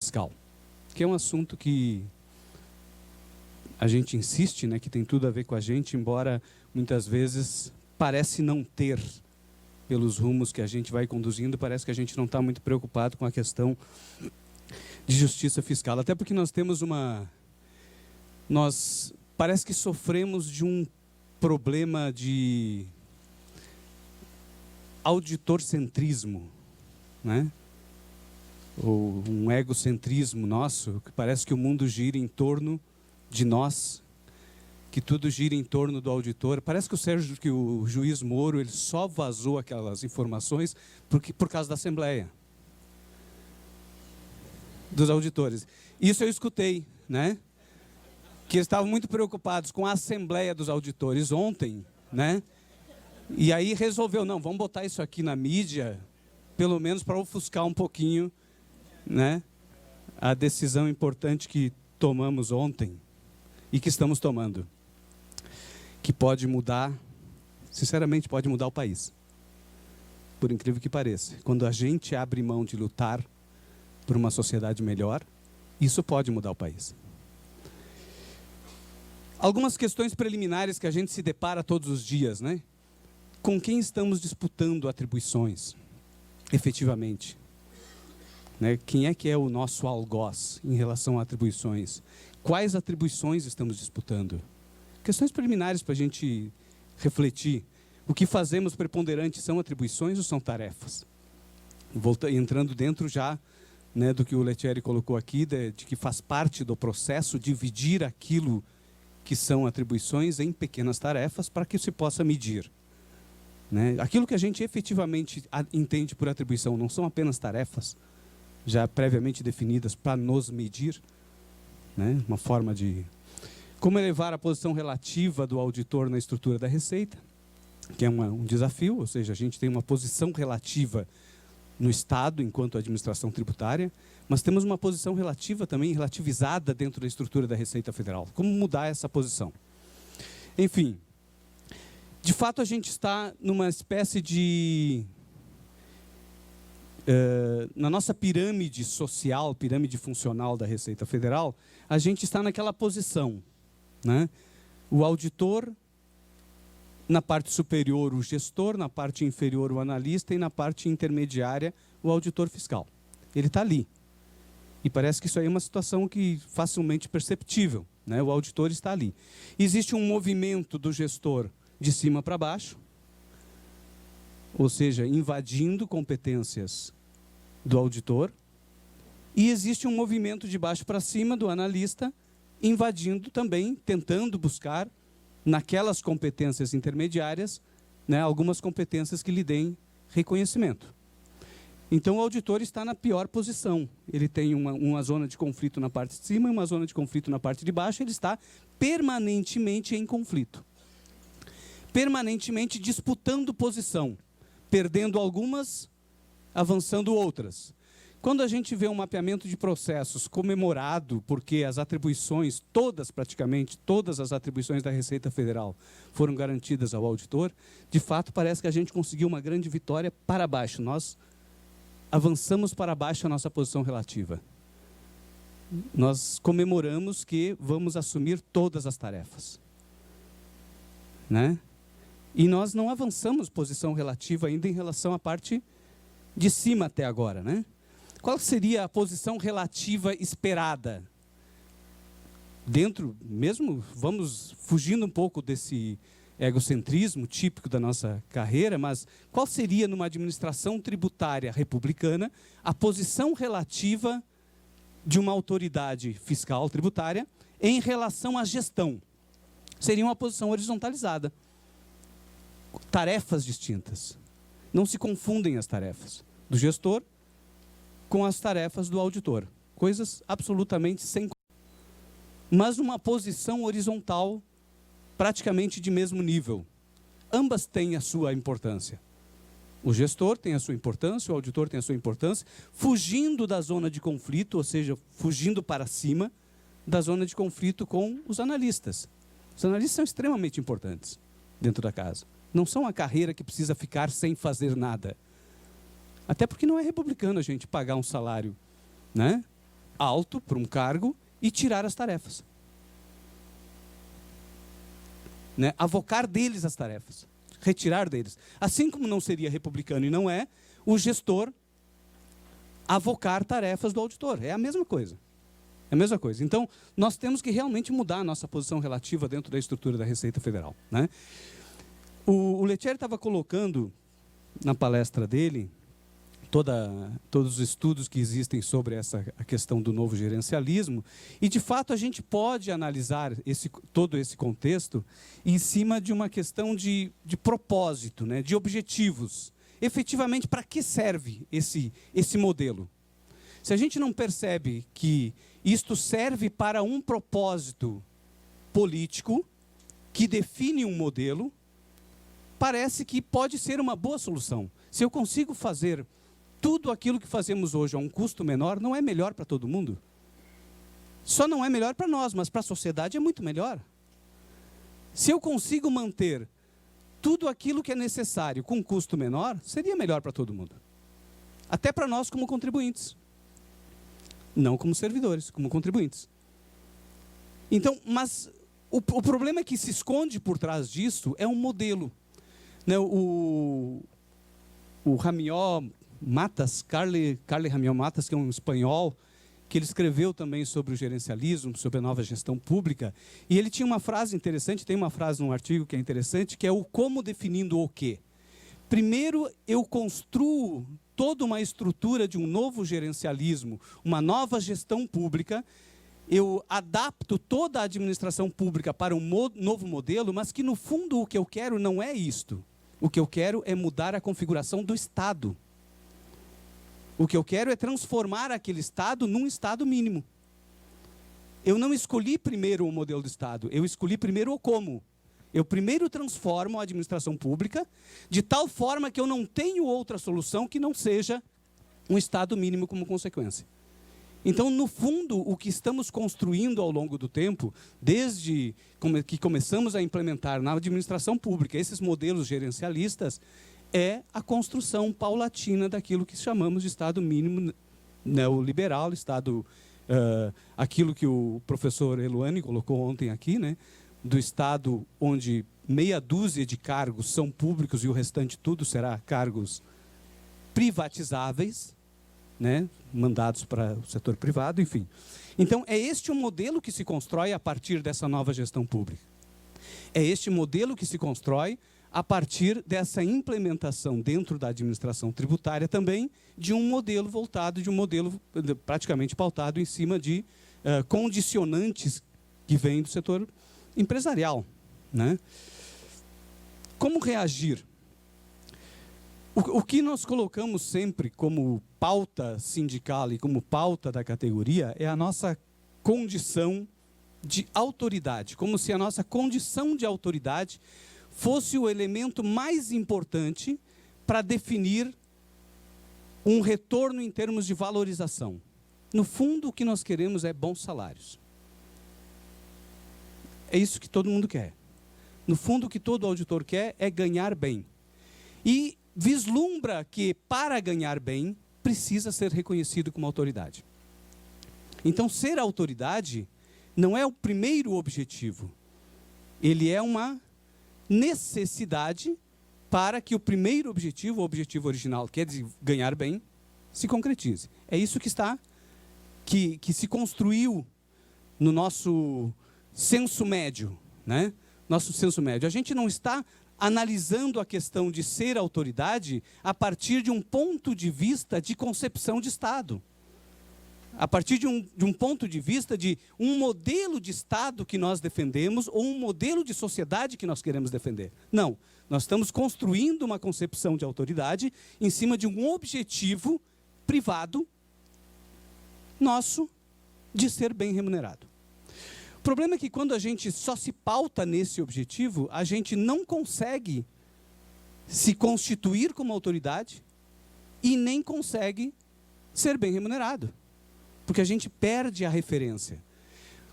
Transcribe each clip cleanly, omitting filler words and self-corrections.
fiscal, que é um assunto que a gente insiste, né, que tem tudo a ver com a gente, embora muitas vezes parece não ter, pelos rumos que a gente vai conduzindo, parece que a gente não está muito preocupado com a questão de justiça fiscal, até porque nós temos parece que sofremos de um problema de auditorcentrismo, né? Ou um egocentrismo nosso, que parece que o mundo gira em torno de nós, que tudo gira em torno do auditor. Parece que o juiz Moro, ele só vazou aquelas informações por causa da Assembleia dos auditores. Isso eu escutei, né? Que eles estavam muito preocupados com a Assembleia dos Auditores ontem, né? E aí resolveu, não, vamos botar isso aqui na mídia, pelo menos para ofuscar um pouquinho, né, a decisão importante que tomamos ontem e que estamos tomando, que pode mudar, sinceramente, pode mudar o país, por incrível que pareça. Quando a gente abre mão de lutar por uma sociedade melhor, isso pode mudar o país. Algumas questões preliminares que a gente se depara todos os dias, né? Com quem estamos disputando atribuições, efetivamente? Né? Quem é que é o nosso algoz em relação a atribuições? Quais atribuições estamos disputando? Questões preliminares para a gente refletir. O que fazemos preponderante são atribuições ou são tarefas? Entrando dentro já, né, do que o Lettieri colocou aqui, de que faz parte do processo dividir aquilo que são atribuições em pequenas tarefas para que se possa medir. Né? Aquilo que a gente efetivamente entende por atribuição não são apenas tarefas já previamente definidas para nos medir, né? Uma forma de... Como elevar a posição relativa do auditor na estrutura da Receita, que é um desafio, ou seja, a gente tem uma posição relativa no Estado enquanto administração tributária, mas temos uma posição relativa também, relativizada dentro da estrutura da Receita Federal. Como mudar essa posição? Enfim, de fato a gente está numa espécie de... na nossa pirâmide social, pirâmide funcional da Receita Federal, a gente está naquela posição, né? O auditor, na parte superior o gestor, na parte inferior o analista e na parte intermediária o auditor fiscal. Ele está ali. E parece que isso aí é uma situação que facilmente perceptível, né? O auditor está ali. Existe um movimento do gestor de cima para baixo, ou seja, invadindo competências do auditor, e existe um movimento de baixo para cima do analista, invadindo também, tentando buscar naquelas competências intermediárias, né, algumas competências que lhe deem reconhecimento. Então o auditor está na pior posição, ele tem uma zona de conflito na parte de cima e uma zona de conflito na parte de baixo, ele está permanentemente em conflito, permanentemente disputando posição, perdendo algumas, avançando outras. Quando a gente vê um mapeamento de processos comemorado, porque as atribuições, praticamente todas as atribuições da Receita Federal foram garantidas ao auditor, de fato parece que a gente conseguiu uma grande vitória para baixo. Nós avançamos para baixo a nossa posição relativa. Nós comemoramos que vamos assumir todas as tarefas, né? E nós não avançamos posição relativa ainda em relação à parte de cima até agora, né? Qual seria a posição relativa esperada? Dentro, mesmo, vamos fugindo um pouco desse egocentrismo típico da nossa carreira, mas qual seria, numa administração tributária republicana, a posição relativa de uma autoridade fiscal tributária em relação à gestão? Seria uma posição horizontalizada. Tarefas distintas. Não se confundem as tarefas do gestor com as tarefas do auditor. Coisas absolutamente sem... Mas numa posição horizontal, praticamente de mesmo nível. Ambas têm a sua importância. O gestor tem a sua importância, o auditor tem a sua importância, fugindo da zona de conflito, ou seja, fugindo para cima da zona de conflito com os analistas. Os analistas são extremamente importantes dentro da casa. Não são a carreira que precisa ficar sem fazer nada. Até porque não é republicano a gente pagar um salário, né, alto para um cargo e tirar as tarefas. Né? Avocar deles as tarefas. Retirar deles. Assim como não seria republicano e não é, o gestor avocar tarefas do auditor. É a mesma coisa. É a mesma coisa. Então, nós temos que realmente mudar a nossa posição relativa dentro da estrutura da Receita Federal. Né? O Lettieri estava colocando na palestra dele todos os estudos que existem sobre a questão do novo gerencialismo, e de fato a gente pode analisar todo esse contexto em cima de uma questão de propósito, né, de objetivos. Efetivamente, para que serve esse modelo? Se a gente não percebe que isto serve para um propósito político que define um modelo, parece que pode ser uma boa solução. Se eu consigo fazer tudo aquilo que fazemos hoje a um custo menor, não é melhor para todo mundo? Só não é melhor para nós, mas para a sociedade é muito melhor. Se eu consigo manter tudo aquilo que é necessário com um custo menor, seria melhor para todo mundo. Até para nós como contribuintes. Não como servidores, como contribuintes. Então, mas o problema que se esconde por trás disso é um modelo. Né, o Ramió Matas, Carle Ramió Matas, que é um espanhol, que ele escreveu também sobre o gerencialismo, sobre a nova gestão pública, e ele tinha uma frase interessante, tem uma frase num artigo que é interessante, que é o como definindo o quê. Primeiro, eu construo toda uma estrutura de um novo gerencialismo, uma nova gestão pública, eu adapto toda a administração pública para um novo modelo, mas que, no fundo, o que eu quero não é isto. O que eu quero é mudar a configuração do Estado. O que eu quero é transformar aquele Estado num Estado mínimo. Eu não escolhi primeiro o modelo do Estado, eu escolhi primeiro o como. Eu primeiro transformo a administração pública de tal forma que eu não tenho outra solução que não seja um Estado mínimo como consequência. Então, no fundo, o que estamos construindo ao longo do tempo, desde que começamos a implementar na administração pública esses modelos gerencialistas, é a construção paulatina daquilo que chamamos de Estado mínimo neoliberal, Estado, aquilo que o professor Eluane colocou ontem aqui, né, do Estado onde meia dúzia de cargos são públicos e o restante tudo será cargos privatizáveis, né, mandados para o setor privado, enfim. Então, é este o modelo que se constrói a partir dessa nova gestão pública. É este modelo que se constrói a partir dessa implementação dentro da administração tributária também de um modelo voltado, de um modelo praticamente pautado em cima de condicionantes que vêm do setor empresarial. Né? Como reagir? O que nós colocamos sempre como pauta sindical e como pauta da categoria é a nossa condição de autoridade, como se a nossa condição de autoridade fosse o elemento mais importante para definir um retorno em termos de valorização. No fundo, o que nós queremos é bons salários. É isso que todo mundo quer. No fundo, o que todo auditor quer é ganhar bem. E vislumbra que, para ganhar bem, precisa ser reconhecido como autoridade. Então, ser autoridade não é o primeiro objetivo. Ele é uma necessidade para que o primeiro objetivo, o objetivo original, que é de ganhar bem, se concretize. É isso que se construiu no nosso senso médio, né? Nosso senso médio. A gente não está analisando a questão de ser autoridade a partir de um ponto de vista de concepção de Estado. A partir de um ponto de vista de um modelo de Estado que nós defendemos ou um modelo de sociedade que nós queremos defender. Não, nós estamos construindo uma concepção de autoridade em cima de um objetivo privado nosso de ser bem remunerado. O problema é que quando a gente só se pauta nesse objetivo, a gente não consegue se constituir como autoridade e nem consegue ser bem remunerado. Porque a gente perde a referência.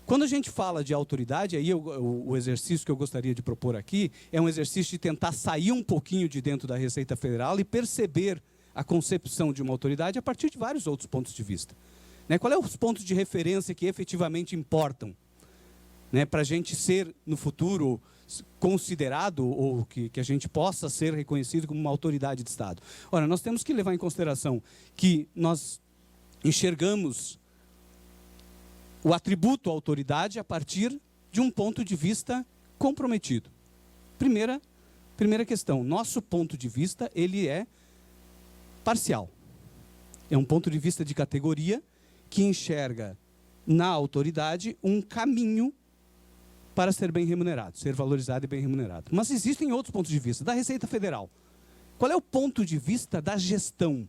Quando a gente fala de autoridade, aí o exercício que eu gostaria de propor aqui é um exercício de tentar sair um pouquinho de dentro da Receita Federal e perceber a concepção de uma autoridade a partir de vários outros pontos de vista. Né? Qual é os pontos de referência que efetivamente importam, né, para a gente ser, no futuro, considerado, ou que a gente possa ser reconhecido como uma autoridade de Estado? Ora, nós temos que levar em consideração que nós enxergamos o atributo à autoridade a partir de um ponto de vista comprometido. Primeira questão, nosso ponto de vista, ele é parcial. É um ponto de vista de categoria que enxerga na autoridade um caminho para ser bem remunerado, ser valorizado e bem remunerado. Mas existem outros pontos de vista. Da Receita Federal, qual é o ponto de vista da gestão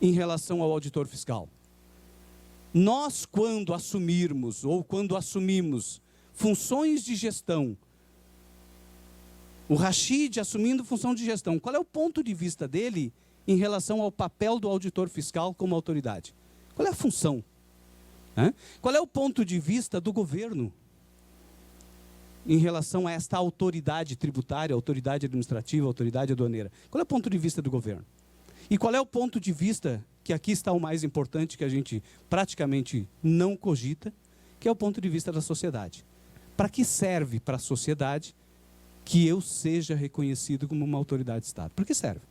em relação ao auditor fiscal? Nós, quando assumirmos ou quando assumimos funções de gestão, o Rachid assumindo função de gestão, qual é o ponto de vista dele em relação ao papel do auditor fiscal como autoridade? Qual é a função? Qual é o ponto de vista do governo em relação a esta autoridade tributária, autoridade administrativa, autoridade aduaneira? Qual é o ponto de vista do governo? E qual é o ponto de vista, que aqui está o mais importante, que a gente praticamente não cogita, que é o ponto de vista da sociedade? Para que serve para a sociedade que eu seja reconhecido como uma autoridade de Estado? Para que serve?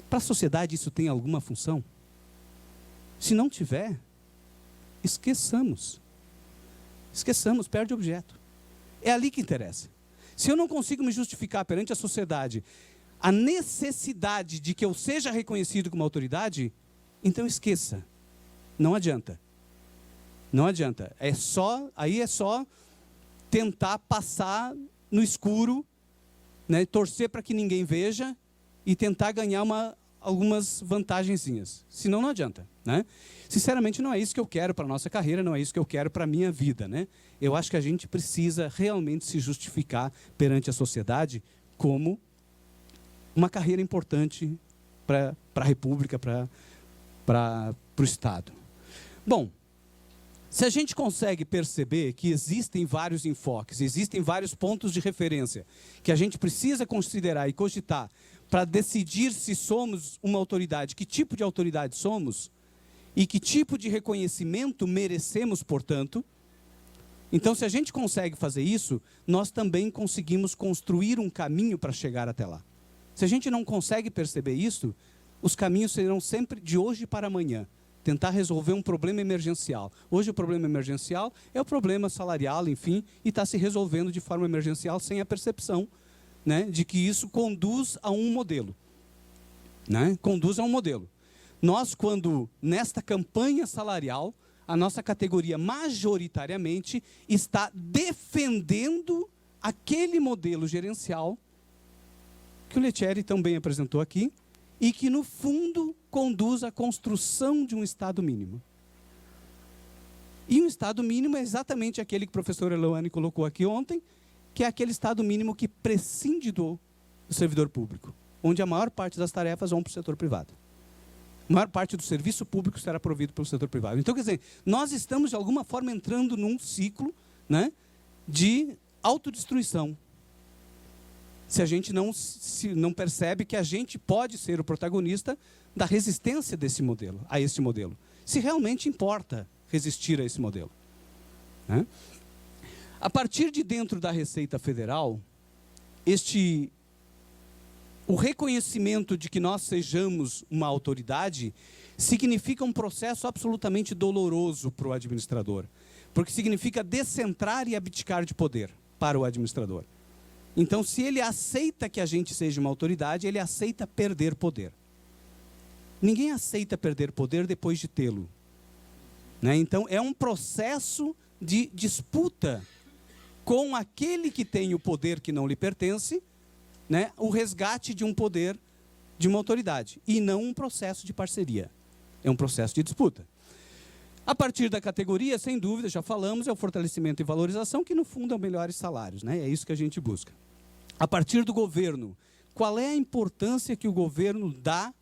Para a sociedade isso tem alguma função? Se não tiver, esqueçamos. Esqueçamos, perde objeto. É ali que interessa. Se eu não consigo me justificar perante a sociedade a necessidade de que eu seja reconhecido como autoridade, então esqueça. Não adianta. Não adianta. Aí é só tentar passar no escuro, né, torcer para que ninguém veja e tentar ganhar algumas vantagenzinhas. Senão não adianta, né? Sinceramente, não é isso que eu quero para a nossa carreira, não é isso que eu quero para a minha vida, né? Eu acho que a gente precisa realmente se justificar perante a sociedade como uma carreira importante para a República, para o Estado. Bom, se a gente consegue perceber que existem vários enfoques, existem vários pontos de referência que a gente precisa considerar e cogitar para decidir se somos uma autoridade, que tipo de autoridade somos e que tipo de reconhecimento merecemos, portanto. Então, se a gente consegue fazer isso, nós também conseguimos construir um caminho para chegar até lá. Se a gente não consegue perceber isso, os caminhos serão sempre de hoje para amanhã. Tentar resolver um problema emergencial. Hoje o problema emergencial é o problema salarial, enfim, e está se resolvendo de forma emergencial sem a percepção, né, de que isso conduz a um modelo. Né? Conduz a um modelo. Nós, quando nesta campanha salarial, a nossa categoria majoritariamente está defendendo aquele modelo gerencial que o Lettieri também apresentou aqui, e que, no fundo, conduz à construção de um Estado mínimo. E um Estado mínimo é exatamente aquele que o professor Eloane colocou aqui ontem, que é aquele Estado mínimo que prescinde do servidor público, onde a maior parte das tarefas vão para o setor privado. A maior parte do serviço público será provido pelo setor privado. Então, quer dizer, nós estamos, de alguma forma, entrando num ciclo, né, de autodestruição. Se a gente não percebe que a gente pode ser o protagonista da resistência a esse modelo. Se realmente importa resistir a esse modelo. Né? A partir de dentro da Receita Federal, o reconhecimento de que nós sejamos uma autoridade significa um processo absolutamente doloroso para o administrador, porque significa descentrar e abdicar de poder para o administrador. Então, se ele aceita que a gente seja uma autoridade, ele aceita perder poder. Ninguém aceita perder poder depois de tê-lo. Né? Então, é um processo de disputa com aquele que tem o poder que não lhe pertence, né? O resgate de um poder, de uma autoridade, e não um processo de parceria. É um processo de disputa. A partir da categoria, sem dúvida, já falamos, é o fortalecimento e valorização, que no fundo é o melhores salários, né? É isso que a gente busca. A partir do governo, qual é a importância que o governo dá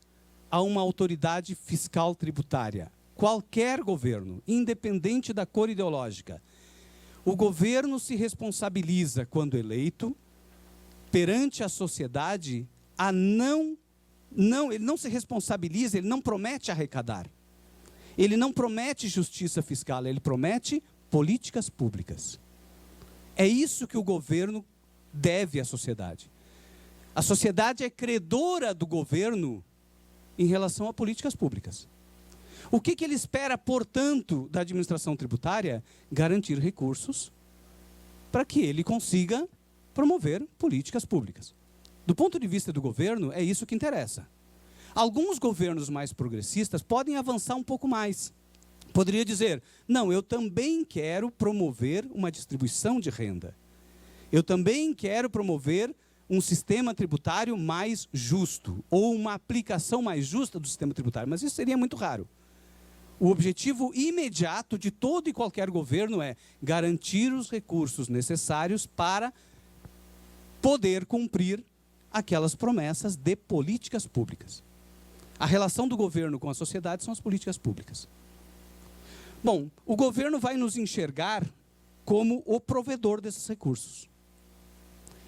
a uma autoridade fiscal tributária? Qualquer governo, independente da cor ideológica. O governo se responsabiliza, quando eleito, perante a sociedade, ele não se responsabiliza, ele não promete arrecadar. Ele não promete justiça fiscal, ele promete políticas públicas. É isso que o governo deve à sociedade. A sociedade é credora do governo em relação a políticas públicas. O que ele espera, portanto, da administração tributária? Garantir recursos para que ele consiga promover políticas públicas. Do ponto de vista do governo, é isso que interessa. Alguns governos mais progressistas podem avançar um pouco mais. Poderia dizer, não, eu também quero promover uma distribuição de renda. Eu também quero promover um sistema tributário mais justo, ou uma aplicação mais justa do sistema tributário, mas isso seria muito raro. O objetivo imediato de todo e qualquer governo é garantir os recursos necessários para poder cumprir aquelas promessas de políticas públicas. A relação do governo com a sociedade são as políticas públicas. Bom, o governo vai nos enxergar como o provedor desses recursos.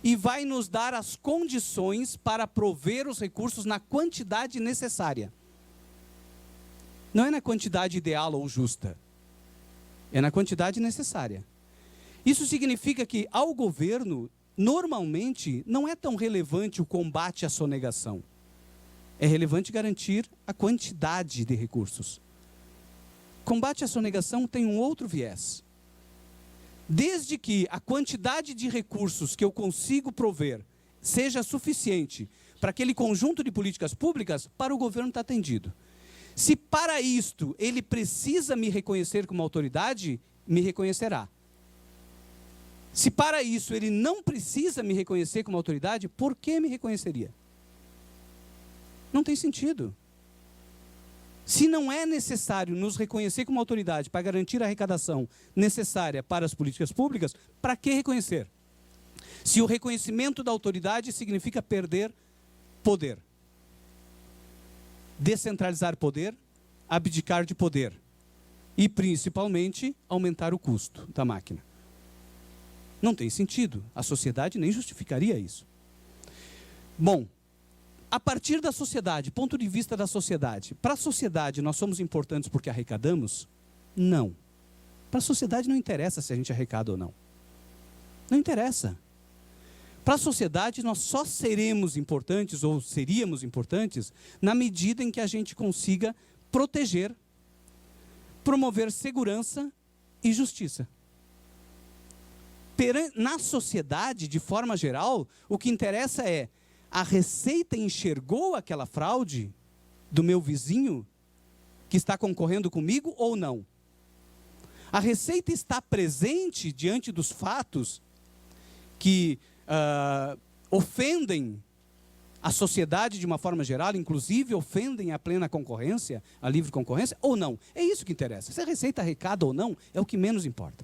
E vai nos dar as condições para prover os recursos na quantidade necessária. Não é na quantidade ideal ou justa. É na quantidade necessária. Isso significa que, ao governo, normalmente, não é tão relevante o combate à sonegação. É relevante garantir a quantidade de recursos. Combate à sonegação tem um outro viés. Desde que a quantidade de recursos que eu consigo prover seja suficiente para aquele conjunto de políticas públicas, para o governo está atendido. Se para isto ele precisa me reconhecer como autoridade, me reconhecerá. Se para isso ele não precisa me reconhecer como autoridade, por que me reconheceria? Não tem sentido. Se não é necessário nos reconhecer como autoridade para garantir a arrecadação necessária para as políticas públicas, para que reconhecer? Se o reconhecimento da autoridade significa perder poder. Descentralizar poder, abdicar de poder. E, principalmente, aumentar o custo da máquina. Não tem sentido. A sociedade nem justificaria isso. Bom, a partir da sociedade, ponto de vista da sociedade. Para a sociedade, nós somos importantes porque arrecadamos? Não. Para a sociedade não interessa se a gente arrecada ou não. Não interessa. Para a sociedade, nós só seremos importantes, ou seríamos importantes, na medida em que a gente consiga proteger, promover segurança e justiça. Na sociedade, de forma geral, o que interessa é: a Receita enxergou aquela fraude do meu vizinho que está concorrendo comigo ou não? A Receita está presente diante dos fatos que ofendem a sociedade de uma forma geral, inclusive ofendem a plena concorrência, a livre concorrência, ou não? É isso que interessa. Se a Receita arrecada ou não, é o que menos importa.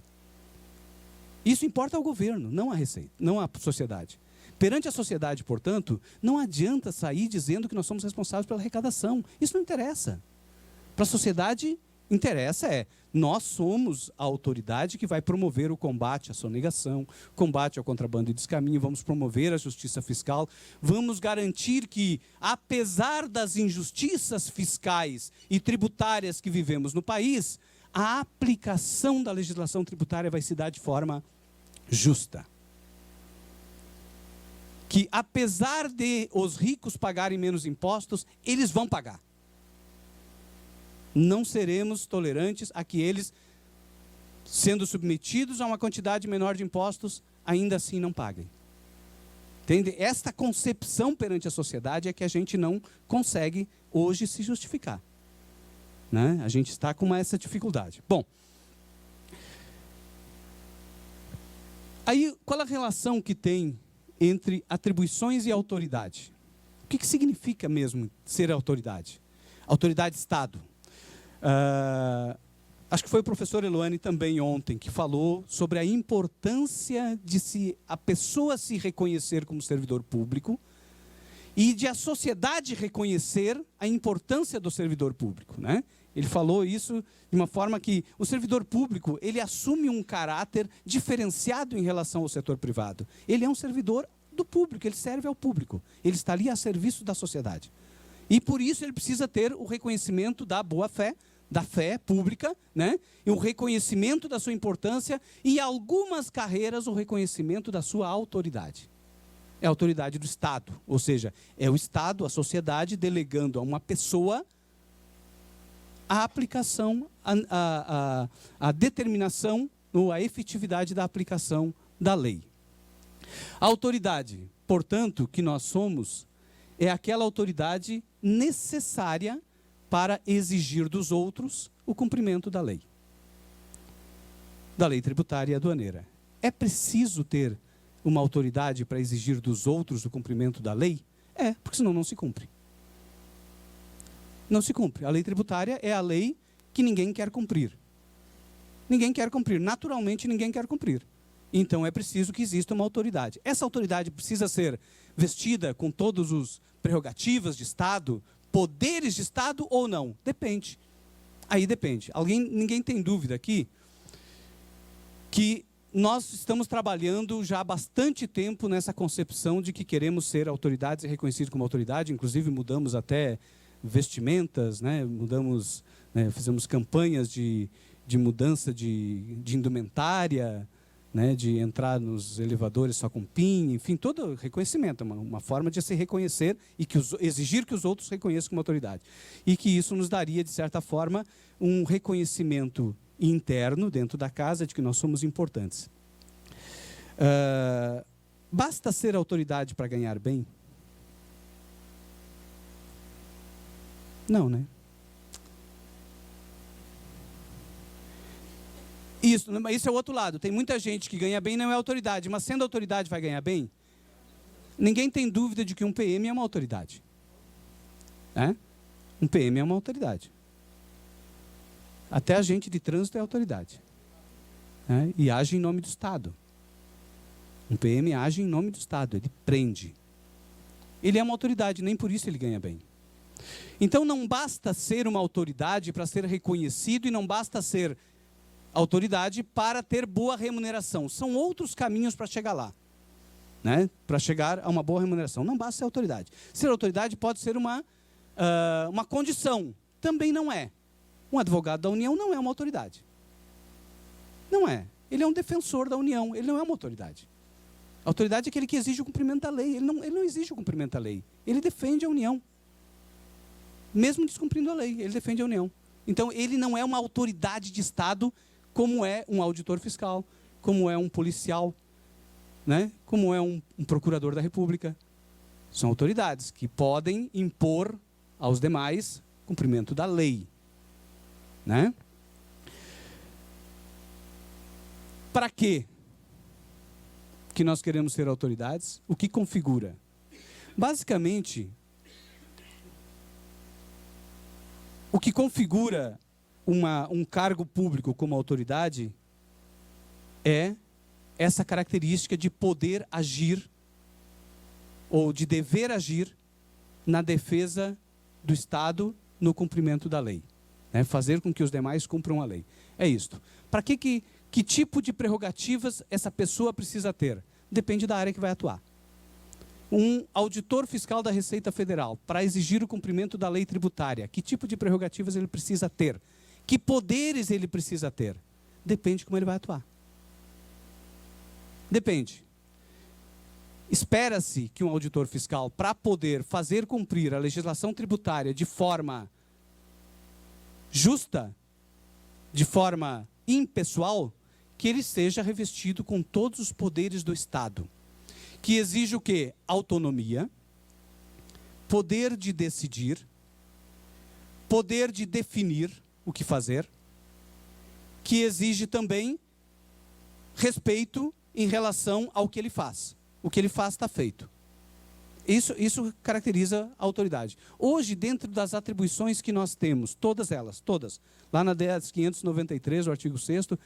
Isso importa ao governo, não à Receita, não à sociedade. Perante a sociedade, portanto, não adianta sair dizendo que nós somos responsáveis pela arrecadação. Isso não interessa. Para a sociedade, interessa nós somos a autoridade que vai promover o combate à sonegação, combate ao contrabando e descaminho, vamos promover a justiça fiscal, vamos garantir que, apesar das injustiças fiscais e tributárias que vivemos no país, a aplicação da legislação tributária vai se dar de forma justa. Que, apesar de os ricos pagarem menos impostos, eles vão pagar. Não seremos tolerantes a que eles, sendo submetidos a uma quantidade menor de impostos, ainda assim não paguem. Entende? Esta concepção perante a sociedade é que a gente não consegue hoje se justificar. Né? A gente está com essa dificuldade. Bom, aí qual a relação que tem entre atribuições e autoridade? O que significa mesmo ser autoridade? Autoridade Estado. Acho que foi o professor Eloane também ontem que falou sobre a importância de a pessoa se reconhecer como servidor público e de a sociedade reconhecer a importância do servidor público, né? Ele falou isso de uma forma que o servidor público, ele assume um caráter diferenciado em relação ao setor privado. Ele é um servidor do público, ele serve ao público, ele está ali a serviço da sociedade. E por isso ele precisa ter o reconhecimento da boa-fé, da fé pública, né? E o reconhecimento da sua importância, e algumas carreiras o reconhecimento da sua autoridade. É a autoridade do Estado, ou seja, é o Estado, a sociedade, delegando a uma pessoa a aplicação, a determinação ou a efetividade da aplicação da lei. A autoridade, portanto, que nós somos, é aquela autoridade necessária para exigir dos outros o cumprimento da lei tributária e aduaneira. É preciso ter uma autoridade para exigir dos outros o cumprimento da lei? É, porque senão não se cumpre. Não se cumpre. A lei tributária é a lei que ninguém quer cumprir. Ninguém quer cumprir. Naturalmente, ninguém quer cumprir. Então, é preciso que exista uma autoridade. Essa autoridade precisa ser vestida com todas as prerrogativas de Estado, poderes de Estado ou não? Depende. Aí depende. Ninguém tem dúvida aqui que nós estamos trabalhando já há bastante tempo nessa concepção de que queremos ser autoridades e reconhecidos como autoridade. Inclusive, mudamos até vestimentas, né? Mudamos, né? Fizemos campanhas de mudança de indumentária, né, de entrar nos elevadores só com PIN, enfim, todo reconhecimento, uma forma de se reconhecer e exigir que os outros reconheçam como autoridade. E que isso nos daria, de certa forma, um reconhecimento interno dentro da casa de que nós somos importantes. Basta ser autoridade para ganhar bem? Não, né? Isso é o outro lado. Tem muita gente que ganha bem e não é autoridade, mas sendo autoridade vai ganhar bem? Ninguém tem dúvida de que um PM é uma autoridade. Um PM é uma autoridade. Até agente de trânsito é autoridade. E age em nome do Estado. Um PM age em nome do Estado, ele prende. Ele é uma autoridade, nem por isso ele ganha bem. Então não basta ser uma autoridade para ser reconhecido e não basta ser autoridade para ter boa remuneração. São outros caminhos para chegar lá, né? Para chegar a uma boa remuneração. Não basta ser autoridade. Ser autoridade pode ser uma condição. Também não é. Um advogado da União não é uma autoridade. Não é. Ele é um defensor da União. Ele não é uma autoridade. A autoridade é aquele que exige o cumprimento da lei. Ele não exige o cumprimento da lei. Ele defende a União. Mesmo descumprindo a lei, ele defende a União. Então, ele não é uma autoridade de Estado, como é um auditor fiscal, como é um policial, né? Como é um procurador da República. São autoridades que podem impor aos demais cumprimento da lei, né? Para quê que nós queremos ser autoridades? O que configura? Basicamente, o que configura um cargo público como autoridade é essa característica de poder agir ou de dever agir na defesa do Estado no cumprimento da lei, né? Fazer com que os demais cumpram a lei. É isto. Para que tipo de prerrogativas essa pessoa precisa ter? Depende da área que vai atuar. Um auditor fiscal da Receita Federal, para exigir o cumprimento da lei tributária, que tipo de prerrogativas ele precisa ter? Que poderes ele precisa ter? Depende de como ele vai atuar. Depende. Espera-se que um auditor fiscal, para poder fazer cumprir a legislação tributária de forma justa, de forma impessoal, que ele seja revestido com todos os poderes do Estado. Que exige o quê? Autonomia, poder de decidir, poder de definir o que fazer, que exige também respeito em relação ao que ele faz. O que ele faz está feito. Isso caracteriza a autoridade. Hoje, dentro das atribuições que nós temos, todas elas, lá na DES 593, o artigo 6º,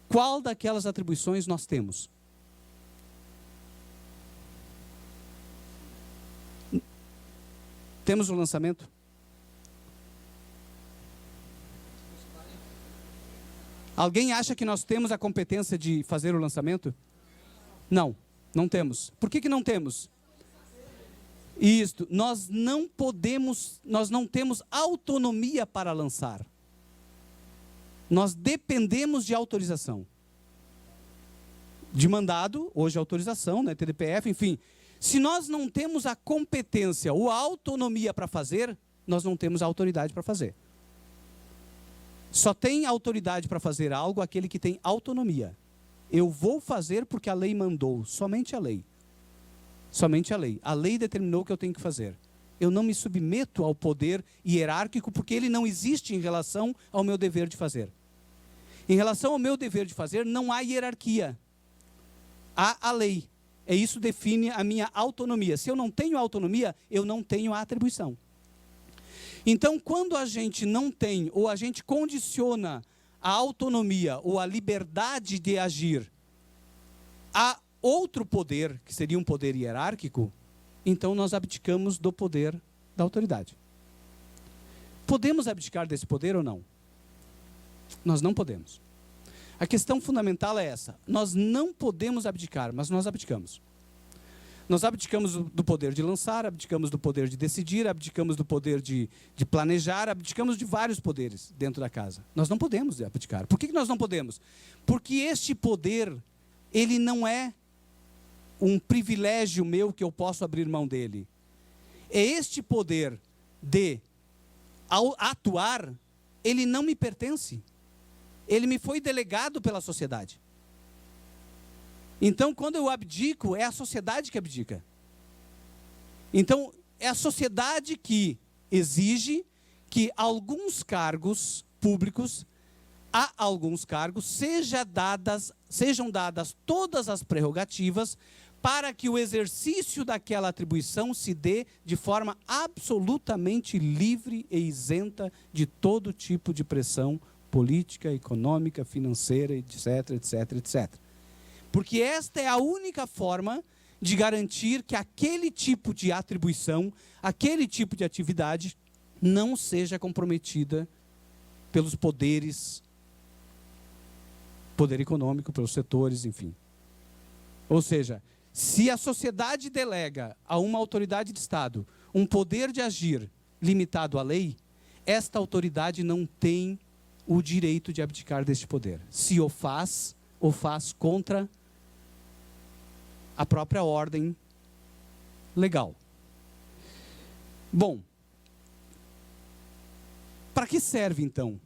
qual daquelas atribuições nós temos? Temos o lançamento? Alguém acha que nós temos a competência de fazer o lançamento? Não, não temos. Por que não temos? Isto, nós não temos autonomia para lançar. Nós dependemos de autorização. De mandado, hoje autorização, né, TDPF, enfim. Se nós não temos a competência ou a autonomia para fazer, nós não temos a autoridade para fazer. Só tem autoridade para fazer algo aquele que tem autonomia. Eu vou fazer porque a lei mandou, somente a lei. Somente a lei. A lei determinou o que eu tenho que fazer. Eu não me submeto ao poder hierárquico porque ele não existe em relação ao meu dever de fazer. Em relação ao meu dever de fazer, não há hierarquia. Há a lei. E isso define a minha autonomia. Se eu não tenho autonomia, eu não tenho a atribuição. Então, quando a gente não tem, ou a gente condiciona a autonomia ou a liberdade de agir a outro poder, que seria um poder hierárquico, então nós abdicamos do poder da autoridade. Podemos abdicar desse poder ou não? Nós não podemos. A questão fundamental é essa. Nós não podemos abdicar, mas nós abdicamos. Nós abdicamos do poder de lançar, abdicamos do poder de decidir, abdicamos do poder de planejar, abdicamos de vários poderes dentro da casa. Nós não podemos abdicar. Por que nós não podemos? Porque este poder, ele não é um privilégio meu que eu posso abrir mão dele. É este poder de, ao atuar, ele não me pertence. Ele me foi delegado pela sociedade. Então, quando eu abdico, é a sociedade que abdica. Então, é a sociedade que exige que alguns cargos públicos, a alguns cargos, sejam dadas todas as prerrogativas para que o exercício daquela atribuição se dê de forma absolutamente livre e isenta de todo tipo de pressão política, econômica, financeira, etc, etc, etc. Porque esta é a única forma de garantir que aquele tipo de atribuição, aquele tipo de atividade, não seja comprometida pelos poderes, poder econômico, pelos setores, enfim. Ou seja, se a sociedade delega a uma autoridade de Estado um poder de agir limitado à lei, esta autoridade não tem o direito de abdicar deste poder. Se o faz contra a própria ordem legal. Bom, para que serve então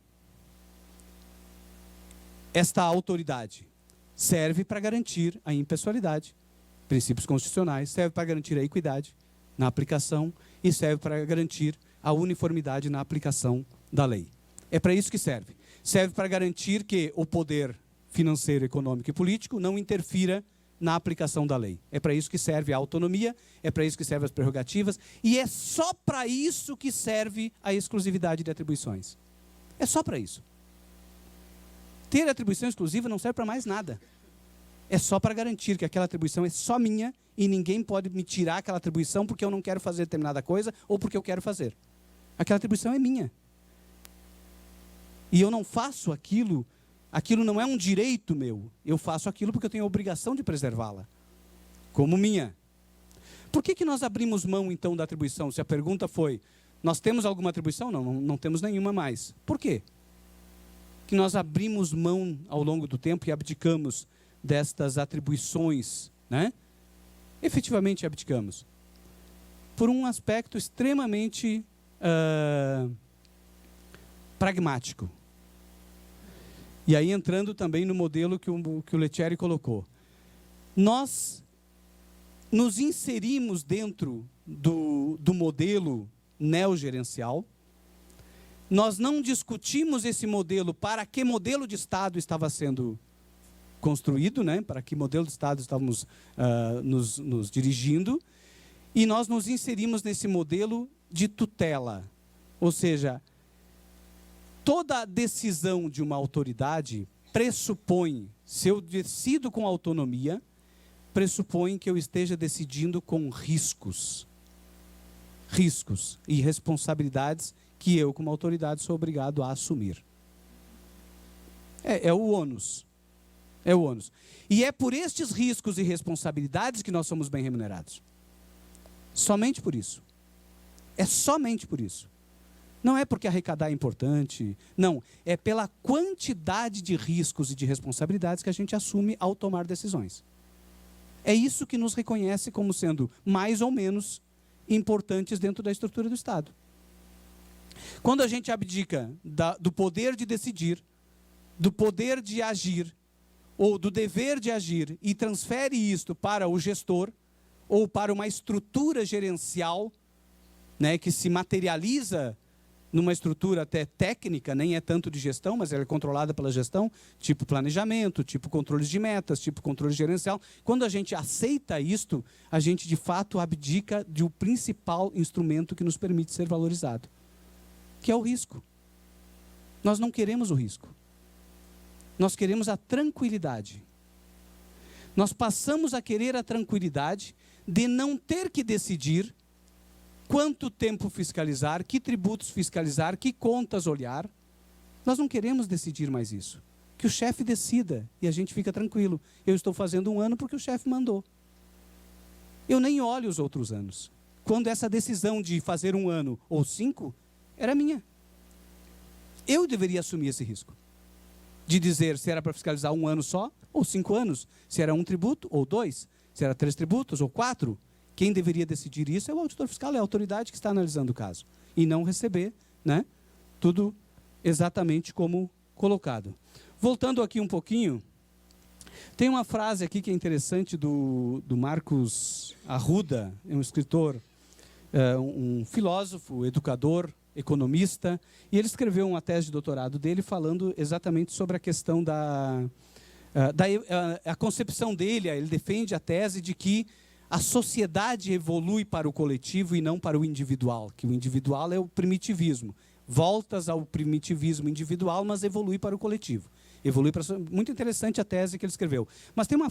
esta autoridade? Serve para garantir a impessoalidade, princípios constitucionais, serve para garantir a equidade na aplicação e serve para garantir a uniformidade na aplicação da lei. É para isso que serve. Serve para garantir que o poder financeiro, econômico e político não interfira na aplicação da lei. É para isso que serve a autonomia, é para isso que servem as prerrogativas, e é só para isso que serve a exclusividade de atribuições. É só para isso. Ter atribuição exclusiva não serve para mais nada. É só para garantir que aquela atribuição é só minha e ninguém pode me tirar aquela atribuição porque eu não quero fazer determinada coisa ou porque eu quero fazer. Aquela atribuição é minha. E eu não faço aquilo não é um direito meu. Eu faço aquilo porque eu tenho a obrigação de preservá-la como minha. Por que nós abrimos mão, então, da atribuição? Se a pergunta foi, nós temos alguma atribuição? Não temos nenhuma mais. Por quê? Que nós abrimos mão ao longo do tempo e abdicamos destas atribuições, né? Efetivamente abdicamos. Por um aspecto extremamente pragmático. E aí entrando também no modelo que o Lettieri colocou. Nós nos inserimos dentro do modelo neogerencial. Nós não discutimos esse modelo para que modelo de Estado estava sendo construído, né? Para que modelo de Estado estávamos nos dirigindo. E nós nos inserimos nesse modelo de tutela. Ou seja, toda decisão de uma autoridade pressupõe, se eu decido com autonomia, pressupõe que eu esteja decidindo com riscos. Riscos e responsabilidades que eu, como autoridade, sou obrigado a assumir. É o ônus. É o ônus. E é por estes riscos e responsabilidades que nós somos bem remunerados. Somente por isso. É somente por isso. Não é porque arrecadar é importante. Não, é pela quantidade de riscos e de responsabilidades que a gente assume ao tomar decisões. É isso que nos reconhece como sendo mais ou menos importantes dentro da estrutura do Estado. Quando a gente abdica do poder de decidir, do poder de agir, ou do dever de agir, e transfere isto para o gestor, ou para uma estrutura gerencial, né, que se materializa numa estrutura até técnica, nem é tanto de gestão, mas ela é controlada pela gestão, tipo planejamento, tipo controles de metas, tipo controle gerencial. Quando a gente aceita isto, a gente de fato abdica do principal instrumento que nos permite ser valorizado, que é o risco. Nós não queremos o risco. Nós queremos a tranquilidade. Nós passamos a querer a tranquilidade de não ter que decidir quanto tempo fiscalizar, que tributos fiscalizar, que contas olhar. Nós não queremos decidir mais isso. Que o chefe decida e a gente fica tranquilo. Eu estou fazendo 1 ano porque o chefe mandou. Eu nem olho os outros anos. Quando essa decisão de fazer 1 ano ou 5 era minha. Eu deveria assumir esse risco. De dizer se era para fiscalizar 1 ano só ou 5 anos. Se era 1 tributo ou 2. Se era 3 tributos ou 4. Quem deveria decidir isso é o auditor fiscal, é a autoridade que está analisando o caso. E não receber, né, tudo exatamente como colocado. Voltando aqui um pouquinho, tem uma frase aqui que é interessante do Marcos Arruda, um escritor, um filósofo, educador, economista, e ele escreveu uma tese de doutorado dele falando exatamente sobre a questão a concepção dele. Ele defende a tese de que a sociedade evolui para o coletivo e não para o individual, que o individual é o primitivismo. Voltas ao primitivismo individual, mas evolui para o coletivo. Muito interessante a tese que ele escreveu. Mas tem uma